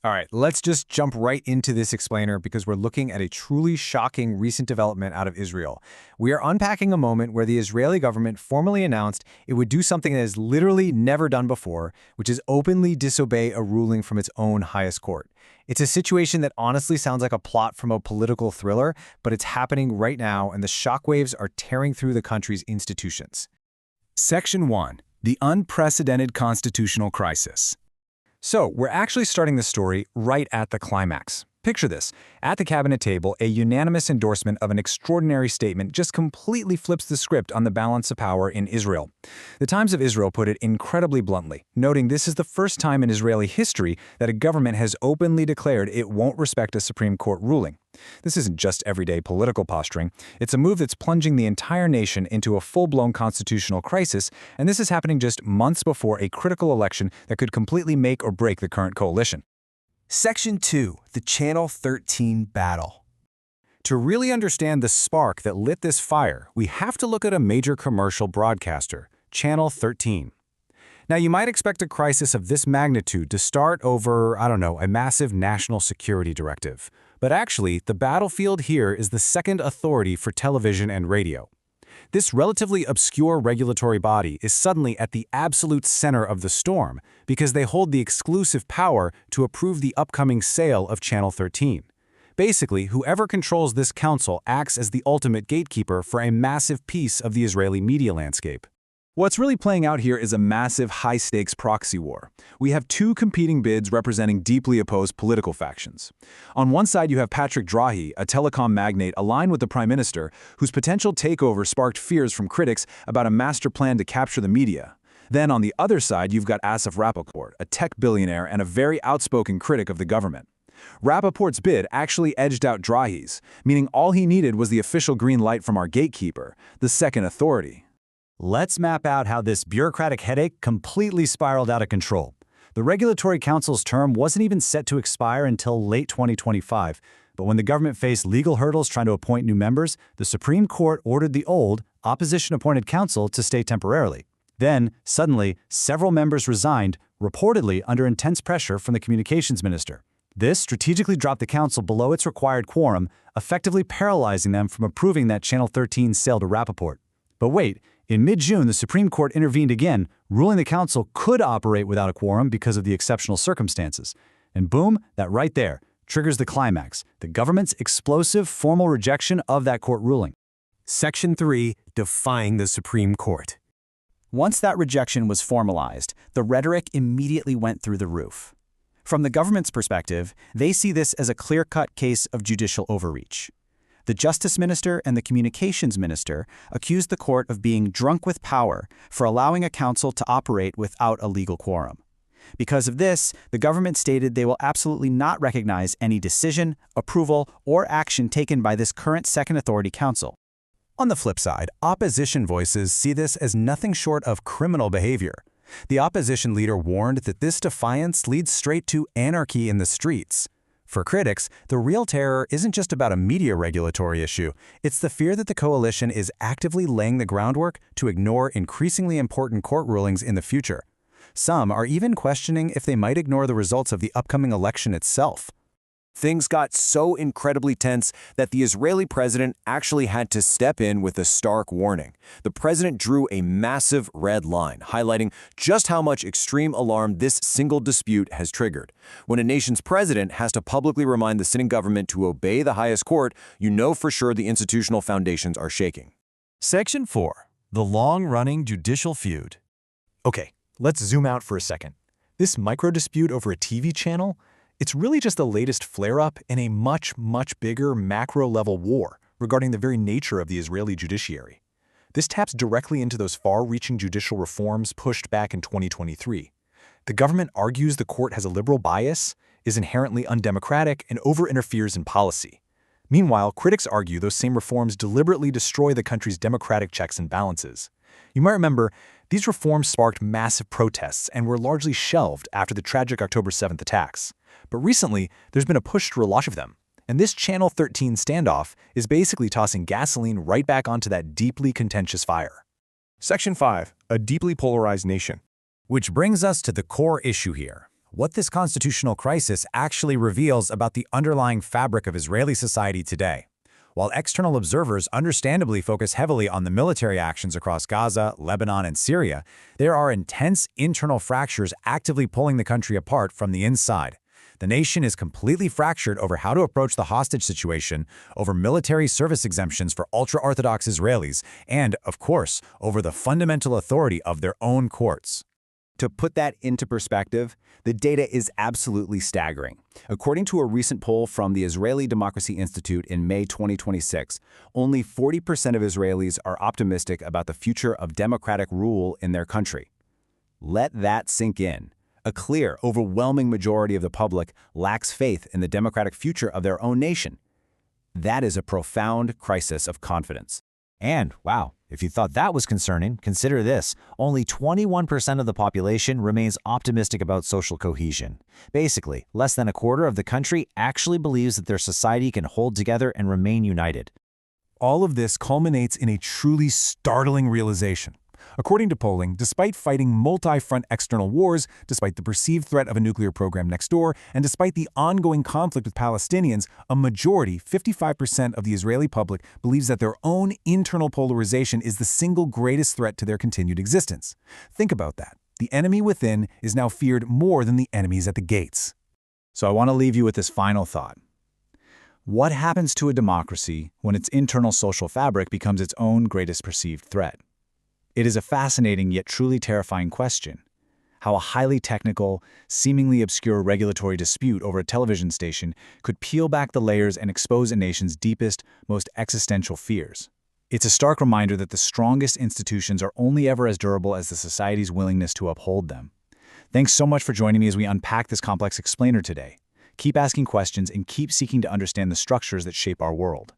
All right, let's just jump right into this explainer because we're looking at a truly shocking recent development out of Israel. We are unpacking a moment where the Israeli government formally announced it would do something that has literally never done before, which is openly disobey a ruling from its own highest court. It's a situation that honestly sounds like a plot from a political thriller, but it's happening right now, and the shockwaves are tearing through the country's institutions. Section 1. The Unprecedented Constitutional Crisis. So, we're actually starting the story right at the climax. Picture this. At the cabinet table, a unanimous endorsement of an extraordinary statement just completely flips the script on the balance of power in Israel. The Times of Israel put it incredibly bluntly, noting this is the first time in Israeli history that a government has openly declared it won't respect a Supreme Court ruling. This isn't just everyday political posturing. It's a move that's plunging the entire nation into a full-blown constitutional crisis, and this is happening just months before a critical election that could completely make or break the current coalition. Section 2. The Channel 13 Battle. To really understand the spark that lit this fire, we have to look at a major commercial broadcaster, Channel 13. Now, you might expect a crisis of this magnitude to start over, a massive national security directive. But actually, the battlefield here is the second authority for television and radio. This relatively obscure regulatory body is suddenly at the absolute center of the storm because they hold the exclusive power to approve the upcoming sale of Channel 13. Basically, whoever controls this council acts as the ultimate gatekeeper for a massive piece of the Israeli media landscape. What's really playing out here is a massive high-stakes proxy war. We have two competing bids representing deeply opposed political factions. On one side, you have Patrick Drahi, a telecom magnate aligned with the prime minister, whose potential takeover sparked fears from critics about a master plan to capture the media. Then on the other side, you've got Asaf Rappaport, a tech billionaire and a very outspoken critic of the government. Rappaport's bid actually edged out Drahi's, meaning all he needed was the official green light from our gatekeeper, the second authority. Let's map out how this bureaucratic headache completely spiraled out of control. The Regulatory Council's term wasn't even set to expire until late 2025, but when the government faced legal hurdles trying to appoint new members, the Supreme Court ordered the old, opposition-appointed council to stay temporarily. Then, suddenly, several members resigned, reportedly under intense pressure from the communications minister. This strategically dropped the council below its required quorum, effectively paralyzing them from approving that Channel 13 sale to Rappaport. But wait, in mid-June, the Supreme Court intervened again, ruling the council could operate without a quorum because of the exceptional circumstances. And boom, that right there triggers the climax, the government's explosive formal rejection of that court ruling. Section 3. Defying the Supreme Court. Once that rejection was formalized, the rhetoric immediately went through the roof. From the government's perspective, they see this as a clear-cut case of judicial overreach. The Justice Minister and the Communications Minister accused the court of being drunk with power for allowing a council to operate without a legal quorum. Because of this, the government stated they will absolutely not recognize any decision, approval, or action taken by this current Second Authority Council. On the flip side, opposition voices see this as nothing short of criminal behavior. The opposition leader warned that this defiance leads straight to anarchy in the streets. For critics, the real terror isn't just about a media regulatory issue. It's the fear that the coalition is actively laying the groundwork to ignore increasingly important court rulings in the future. Some are even questioning if they might ignore the results of the upcoming election itself. Things got so incredibly tense that the Israeli president actually had to step in with a stark warning. The president drew a massive red line, highlighting just how much extreme alarm this single dispute has triggered. When a nation's president has to publicly remind the sitting government to obey the highest court, you know for sure the institutional foundations are shaking. Section 4. The long-running judicial feud. Okay, let's zoom out for a second. This micro-dispute over a TV channel? It's really just the latest flare-up in a much bigger macro-level war regarding the very nature of the Israeli judiciary. This taps directly into those far-reaching judicial reforms pushed back in 2023. The government argues the court has a liberal bias, is inherently undemocratic, and over-interferes in policy. Meanwhile, critics argue those same reforms deliberately destroy the country's democratic checks and balances. You might remember, these reforms sparked massive protests and were largely shelved after the tragic October 7th attacks. But recently, there's been a push to relaunch them, and this Channel 13 standoff is basically tossing gasoline right back onto that deeply contentious fire. Section 5. A deeply polarized nation. Which brings us to the core issue here. what this constitutional crisis actually reveals about the underlying fabric of Israeli society today. While external observers understandably focus heavily on the military actions across Gaza, Lebanon, and Syria, there are intense internal fractures actively pulling the country apart from the inside. The nation is completely fractured over how to approach the hostage situation, over military service exemptions for ultra-Orthodox Israelis, and, of course, over the fundamental authority of their own courts. To put that into perspective, the data is absolutely staggering. According to a recent poll from the Israeli Democracy Institute in May 2026, only 40% of Israelis are optimistic about the future of democratic rule in their country. Let that sink in. A clear, overwhelming majority of the public lacks faith in the democratic future of their own nation. That is a profound crisis of confidence. And, wow, if you thought that was concerning, consider this. Only 21% of the population remains optimistic about social cohesion. Basically, less than a quarter of the country actually believes that their society can hold together and remain united. All of this culminates in a truly startling realization. According to polling, despite fighting multi-front external wars, despite the perceived threat of a nuclear program next door, and despite the ongoing conflict with Palestinians, a majority, 55% of the Israeli public, believes that their own internal polarization is the single greatest threat to their continued existence. Think about that. The enemy within is now feared more than the enemies at the gates. So I want to leave you with this final thought. What happens to a democracy when its internal social fabric becomes its own greatest perceived threat? It is a fascinating yet truly terrifying question. How a highly technical, seemingly obscure regulatory dispute over a television station could peel back the layers and expose a nation's deepest, most existential fears. It's a stark reminder that the strongest institutions are only ever as durable as the society's willingness to uphold them. Thanks so much for joining me as we unpack this complex explainer today. Keep asking questions and keep seeking to understand the structures that shape our world.